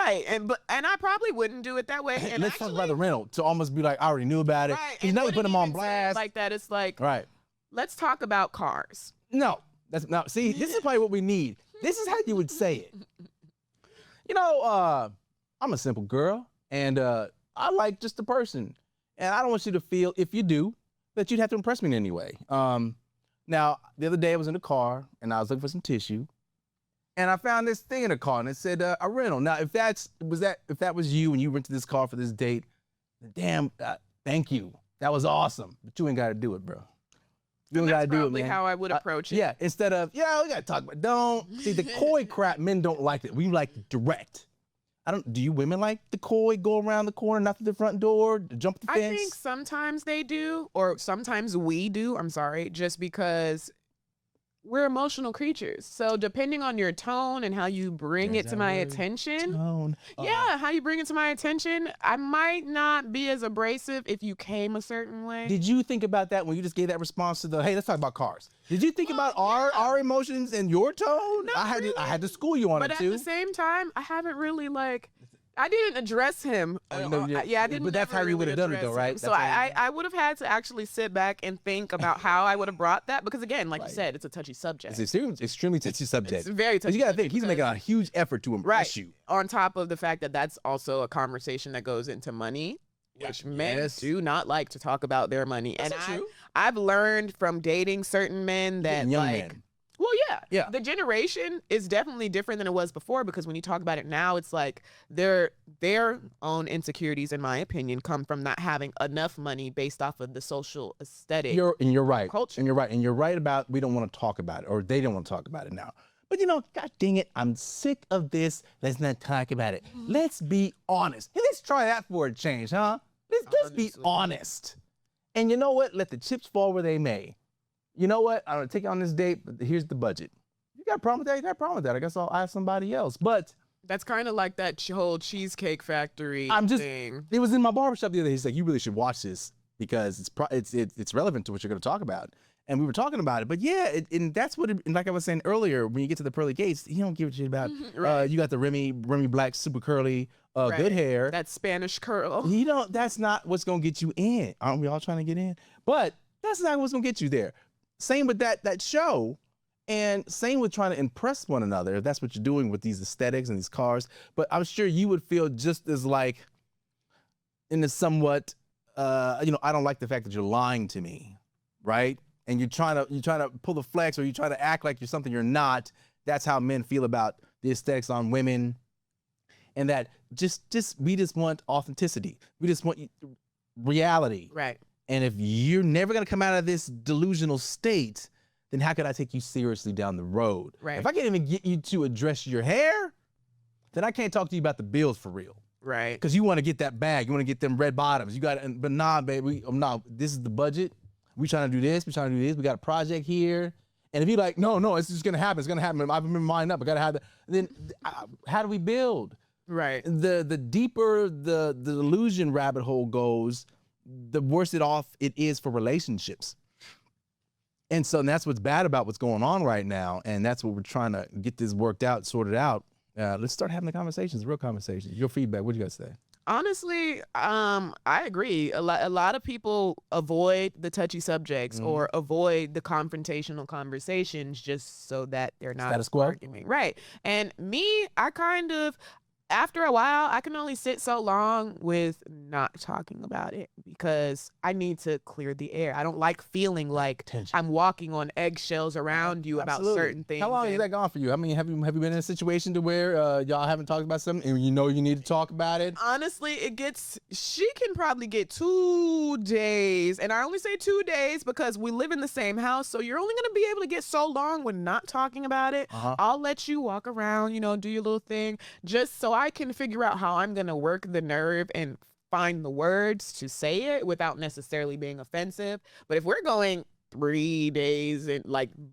Right. And I probably wouldn't do it that way. And let's talk about the rental to almost be like, I already knew about it. Right. You know, you put them on blast. Like that. It's like, right. Let's talk about cars. No, see, this is probably what we need. This is how you would say it. You know, I'm a simple girl, and I like just the person. And I don't want you to feel, if you do, that you'd have to impress me in any way. Now, the other day I was in the car, and I was looking for some tissue, and I found this thing in the car, and it said a rental. Now, if that was you and you rented this car for this date, damn, thank you. That was awesome. But you ain't got to do it, bro. You don't gotta do it, man. How I would approach it. Yeah, instead of, we gotta talk about, don't. See, the coy crap, men don't like it. We like direct. Do you women like the coy, go around the corner, knock at the front door, jump the fence? I think sometimes they do, or sometimes we do, I'm sorry, just because we're emotional creatures. So depending on your tone and how you bring it to my attention, how you bring it to my attention, I might not be as abrasive if you came a certain way. Did you think about that when you just gave that response to hey, let's talk about cars? Did you think about our emotions and your tone? I had to school you on it too. But at the same time, I haven't really I didn't address him. I didn't. But that's how you would have done it, though, right? So I would have had to actually sit back and think about how I would have brought that, because again, like you said, it's a touchy subject. It's an extremely touchy subject. It's very touchy. You got to think he's making a huge effort to impress you. On top of the fact that that's also a conversation that goes into money, which men do not like to talk about their money. That's and I've learned from dating certain men that young men. Well, yeah. The generation is definitely different than it was before, because when you talk about it now, it's like their own insecurities, in my opinion, come from not having enough money based off of the social aesthetic. You're right. Culture. And you're right about we don't want to talk about it, or they don't want to talk about it now. But God dang it, I'm sick of this. Let's not talk about it. Let's be honest. Hey, let's try that for a change, huh? Let's be honest. And you know what? Let the chips fall where they may. You know what? I'm going to take you on this date, but here's the budget. You got a problem with that? You got a problem with that? I guess I'll ask somebody else. But that's kind of like that whole Cheesecake Factory thing. It was in my barbershop the other day. He's like, you really should watch this because it's relevant to what you're going to talk about. And we were talking about it. But yeah, and that's what, like I was saying earlier, when you get to the pearly gates, you don't give a shit about, you got the Remy Black, super curly, good hair. That Spanish curl. That's not what's going to get you in. Aren't we all trying to get in? But that's not what's going to get you there. Same with that show, and same with trying to impress one another, if that's what you're doing with these aesthetics and these cars. But I'm sure you would feel just as in a somewhat, I don't like the fact that you're lying to me, right? And you're trying to pull the flex, or you're trying to act like you're something you're not. That's how men feel about the aesthetics on women, and that we just want authenticity. We just want reality, right? And if you're never going to come out of this delusional state, then how could I take you seriously down the road? Right. If I can't even get you to address your hair, then I can't talk to you about the bills for real. Right. Because you want to get that bag. You want to get them red bottoms. But nah, baby, this is the budget. We trying to do this. We got a project here. And if you're like, no, it's just going to happen. It's going to happen. I've been lined up. I got to have that. Then how do we build? Right. The deeper the delusion rabbit hole goes, the worse it is for relationships. And so that's what's bad about what's going on right now. And that's what we're trying to get this worked out, sorted out. Let's start having the conversations, real conversations. Your feedback, what do you guys say? Honestly, I agree. A lot of people avoid the touchy subjects or avoid the confrontational conversations just so that they're not status quo. Arguing. Right. And me, after a while, I can only sit so long with not talking about it because I need to clear the air. I don't like feeling like I'm walking on eggshells around you about certain things. How long has that gone for you? I mean, have you been in a situation to where y'all haven't talked about something and you need to talk about it? Honestly, she can probably get 2 days. And I only say 2 days because we live in the same house. So you're only going to be able to get so long when not talking about it. I'll let you walk around, do your little thing just so I can figure out how I'm going to work the nerve and find the words to say it without necessarily being offensive. But if we're going 3 days and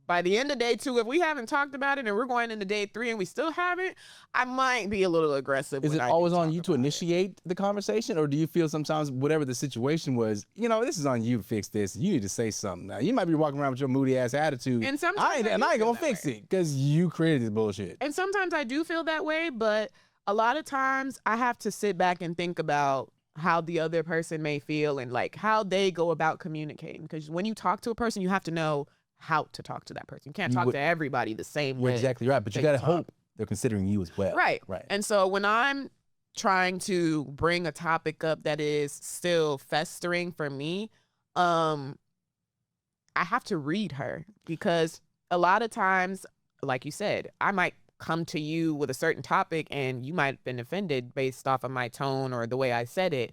by the end of day 2, if we haven't talked about it and we're going into day 3 and we still haven't, I might be a little aggressive. Is it always on you to initiate the conversation, or do you feel sometimes whatever the situation was, this is on you to fix this. You need to say something. Now you might be walking around with your moody ass attitude, and sometimes I ain't gonna fix it because you created this bullshit. And sometimes I do feel that way, but A lot of times I have to sit back and think about how the other person may feel and like how they go about communicating. Because when you talk to a person, you have to know how to talk to that person. You can't talk to everybody the same You're way. exactly right, but you got to hope they're considering you as well. Right. Right. And so when I'm trying to bring a topic up that is still festering for me, I have to read her, because a lot of times, like you said, I might come to you with a certain topic and you might have been offended based off of my tone or the way I said it.